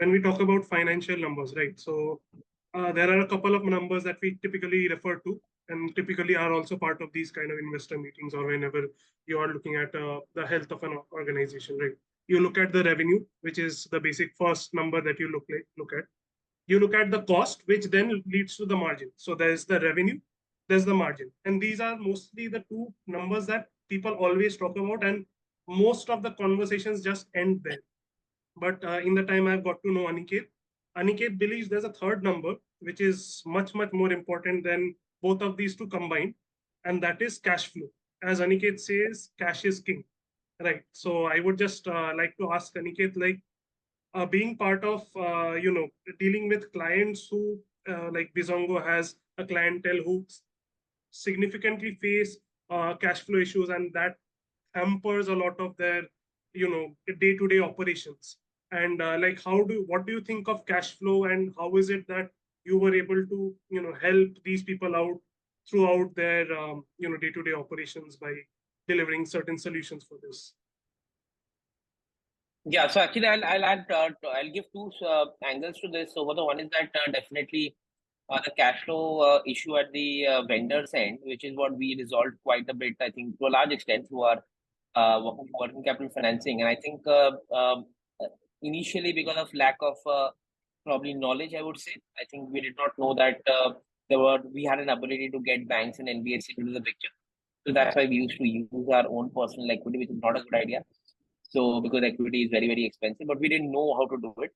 when we talk about financial numbers, right? So there are a couple of numbers that we typically refer to and typically are also part of these kind of investor meetings or whenever you are looking at the health of an organization, right? You look at the revenue, which is the basic first number that you look at. You look at the cost, which then leads to the margin. So there's the revenue, there's the margin. And these are mostly the two numbers that people always talk about. And most of the conversations just end there. But in the time I've got to know Aniket believes there's a third number, which is much, much more important than both of these two combined. And that is cash flow. As Aniket says, cash is king. Right. So I would just like to ask Aniket, like, being part of dealing with clients who like Bizongo has a clientele who significantly face cash flow issues, and that hampers a lot of their day-to-day operations. And like, what do you think of cash flow, and how is it that you were able to help these people out throughout their day-to-day operations by delivering certain solutions for this? Yeah, so actually, I'll give two angles to this. So, the one is that definitely the cash flow issue at the vendor's end, which is what we resolved quite a bit, I think, to a large extent through our working capital financing. And I think initially, because of lack of probably knowledge, I would say, I think we did not know that we had an ability to get banks and NBFCs into the picture. So that's why we used to use our own personal equity, which is not a good idea. So because equity is very, very expensive, but we didn't know how to do it.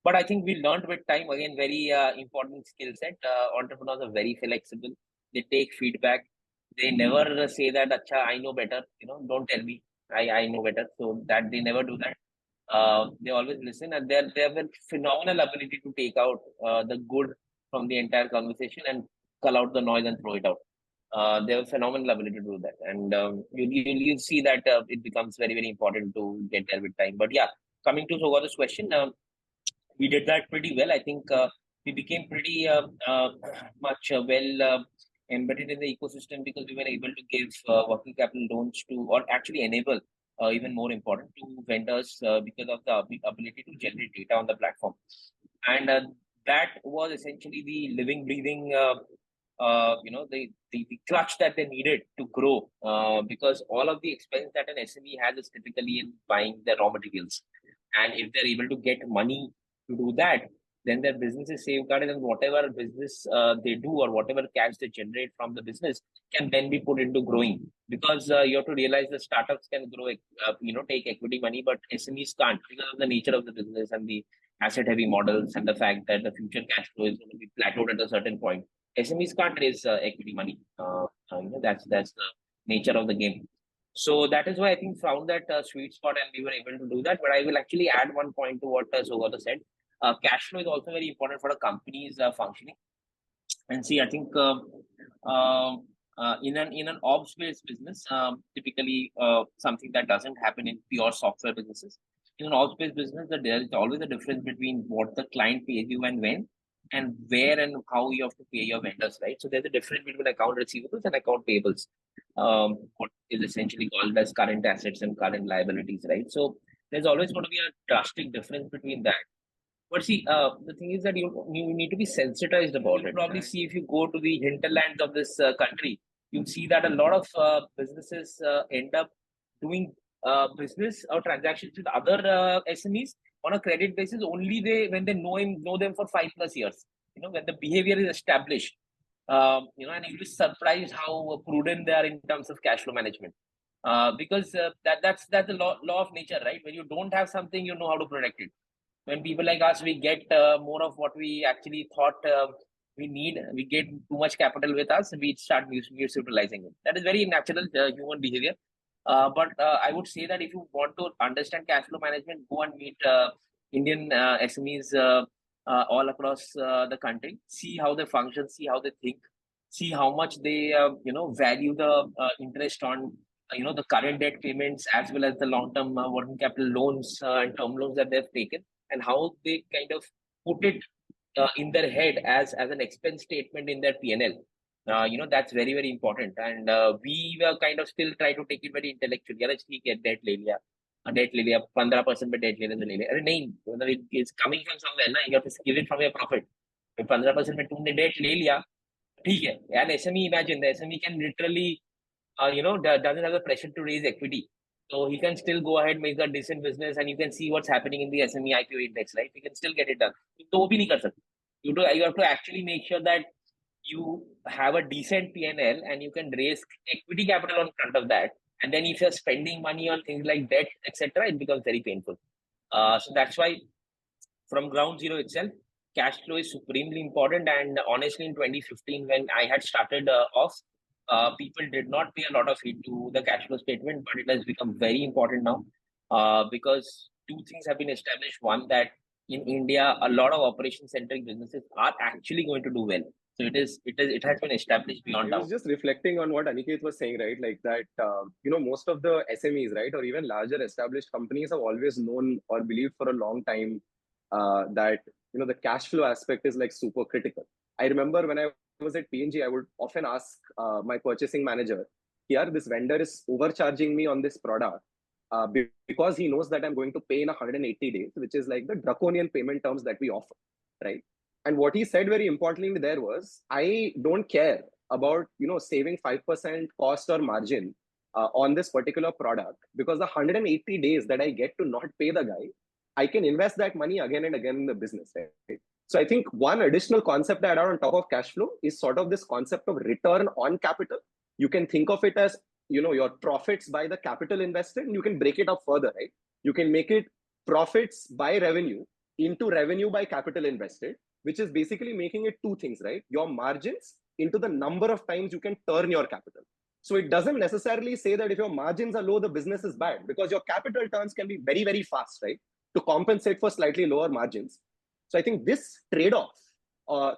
But I think we learned with time, again, very important skill set. Entrepreneurs are very flexible. They take feedback. They never say that, Acha, I know better. Don't tell me. I know better. So that they never do that. They always listen, and they have a phenomenal ability to take out the good from the entire conversation and cull out the noise and throw it out. They have a phenomenal ability to do that, and you'll see that it becomes very, very important to get there with time. But yeah, coming to Soga's question, we did that pretty well. I think we became pretty much well embedded in the ecosystem because we were able to give working capital loans to, or actually enable, even more important, to vendors because of the ability to generate data on the platform. And that was essentially the living, breathing, the clutch that they needed to grow, because all of the expense that an SME has is typically in buying their raw materials. And if they're able to get money to do that, then their business is safeguarded, and whatever business they do or whatever cash they generate from the business can then be put into growing. Because you have to realize that startups can grow, take equity money, but SMEs can't because of the nature of the business and the asset-heavy models and the fact that the future cash flow is going to be plateaued at a certain point. SMEs can't raise equity money. That's the nature of the game. So that is why I think found that sweet spot, and we were able to do that. But I will actually add one point to what Sogata said. Cash flow is also very important for a company's functioning. And see, I think in an ops-based business, typically something that doesn't happen in pure software businesses. In an ops-based business, there is always a difference between what the client pays you and when, and where and how you have to pay your vendors, right? So there's a difference between account receivables and account payables, what is essentially called as current assets and current liabilities, right? So there's always going to be a drastic difference between that. But see, the thing is that you need to be sensitized about it. Probably see, if you go to the hinterlands of this country, you'll see that a lot of businesses end up doing business or transactions with other SMEs on a credit basis only when they know them for 5+ years. When the behavior is established, and you'll be surprised how prudent they are in terms of cash flow management. Because that's the law of nature, right? When you don't have something, you know how to protect it. When people like us, we get more of what we actually thought we need, we get too much capital with us, we start utilizing it. That is very natural human behavior. But I would say that if you want to understand cash flow management, go and meet Indian SMEs all across the country. See how they function, see how they think, see how much they value the interest on the current debt payments, as well as the long-term working capital loans and term loans that they've taken, and how they kind of put it in their head as an expense statement in their P&L. That's very, very important. And we were kind of still try to take it very intellectually. Let's get debt, debt ले लिया 15% पे date लेने तो ले लिया, अरे नहीं, मतलब इट्स कमिंग फ्रॉम समवेयर ना, you have to give it from your profit. 15% पे तुमने डेट ले लिया, ठीक है यार, SME imagine the SME can literally doesn't have the pressure to raise equity, so he can still go ahead, make a decent business, and you can see what's happening in the SME IPO index, right? You can still get it done. तो वो भी नहीं कर सकते, you have to actually make sure that you have a decent PNL and you can raise equity capital on front of that. And then if you're spending money on things like debt, etc., it becomes very painful. So that's why from ground zero itself, cash flow is supremely important. And honestly, in 2015, when I had started off, people did not pay a lot of heed to the cash flow statement, but it has become very important now because two things have been established. One, that in India, a lot of operation-centric businesses are actually going to do well. So it has been established beyond I doubt. was just reflecting on what Aniket was saying, right? Like that, most of the SMEs, right, or even larger established companies have always known or believed for a long time that, the cash flow aspect is like super critical. I remember when I was at P&G, I would often ask my purchasing manager, here, this vendor is overcharging me on this product because he knows that I'm going to pay in 180 days, which is like the draconian payment terms that we offer, right? And what he said very importantly there was, I don't care about saving 5% cost or margin on this particular product, because the 180 days that I get to not pay the guy, I can invest that money again and again in the business, right? So I think one additional concept that I add on top of cash flow is sort of this concept of return on capital. You can think of it as your profits by the capital invested, and you can break it up further, right? You can make it profits by revenue into revenue by capital invested, which is basically making it two things, right? Your margins into the number of times you can turn your capital. So it doesn't necessarily say that if your margins are low, the business is bad, because your capital turns can be very, very fast, right? To compensate for slightly lower margins. So I think this trade-off,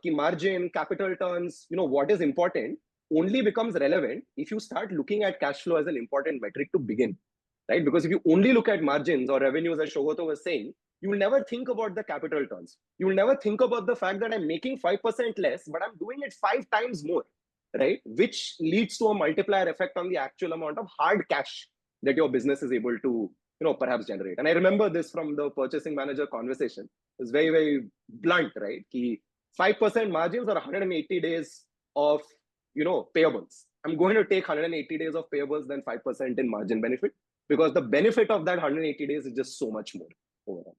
margin, capital turns, what is important only becomes relevant if you start looking at cash flow as an important metric to begin, right? Because if you only look at margins or revenues, as Shogoto was saying, you will never think about the capital turns. You will never think about the fact that I'm making 5% less, but I'm doing it 5 times more, right? Which leads to a multiplier effect on the actual amount of hard cash that your business is able to, perhaps generate. And I remember this from the purchasing manager conversation. It's very, very blunt, right? Ki 5% margins or 180 days of, payables. I'm going to take 180 days of payables than 5% in margin benefit, because the benefit of that 180 days is just so much more overall.